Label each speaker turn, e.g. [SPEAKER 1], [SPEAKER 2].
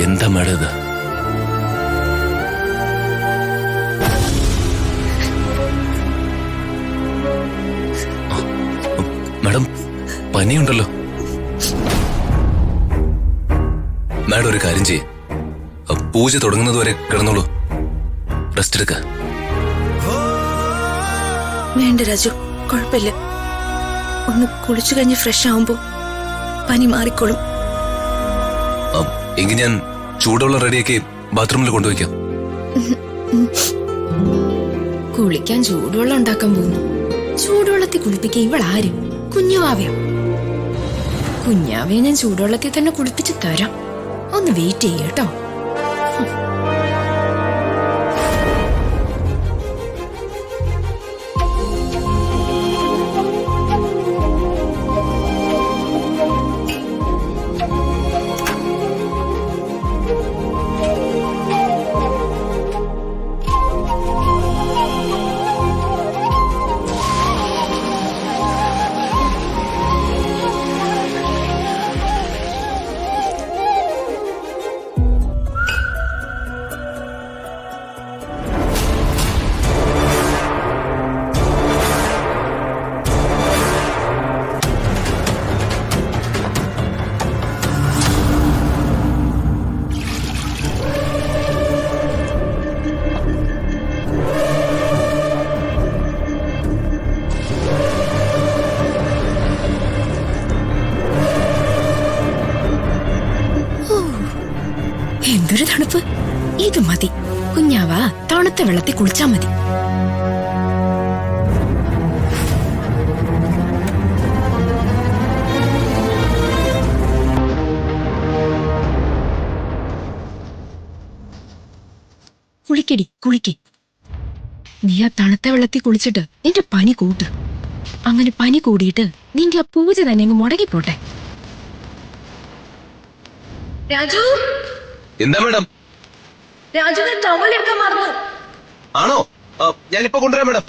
[SPEAKER 1] എന്താ മാഡം ഇത്? Madam പനിയുണ്ടല്ലോ. Madam ഒരു കാര്യം ചെയ്യ്, പൂജ തുടങ്ങുന്നത് വരെ കിടന്നോളൂ, റെസ്റ്റ് എടുക്ക.
[SPEAKER 2] വേണ്ട രാജു, കുഴപ്പമില്ല. ഒന്ന് കുളിച്ചു കഴിഞ്ഞ് ഫ്രഷ് ആവുമ്പോ പനി മാറിക്കോളും.
[SPEAKER 1] എങ്കിൽ ഞാൻ ചൂടുവെള്ളം റെഡിയാക്കി ബാത്റൂമിൽ കൊണ്ടുവയ്ക്കാം.
[SPEAKER 3] കുളിക്കാൻ ചൂടുവെള്ളം ഉണ്ടാക്കാൻ പോകുന്നു. ചൂടുവെള്ളത്തിൽ കുളിപ്പിക്കാൻ ഇവളാരും? കുഞ്ഞുവാവയോ? കുഞ്ഞാവയെ ഞാൻ ചൂടുവെള്ളത്തിൽ തന്നെ കുളിപ്പിച്ച് തരാം. ഒന്ന് വെയിറ്റ് ചെയ്യട്ടോ. എന്തൊരു തണുപ്പ്! ഇത് മതി. കുഞ്ഞാവ തണുത്ത വെള്ളത്തിൽ കുളിച്ചാ മതി. കുളിക്കടി, കുളിക്ക്. നീ ആ തണുത്ത വെള്ളത്തിൽ കുളിച്ചിട്ട് നിന്റെ പനി കൂട്ട്. അങ്ങനെ പനി കൂടിയിട്ട് നിന്റെ ആ പൂജ തന്നെ അങ്ങ് മുടങ്ങിപ്പോട്ടെ. രാജു,
[SPEAKER 1] എന്താ മാഡം?
[SPEAKER 3] രാജുവിന് ടവൽ എടുക്കാൻ മറന്നു.
[SPEAKER 1] ആണോ? ഞാനിപ്പോ കൊണ്ടുവരാം മാഡം.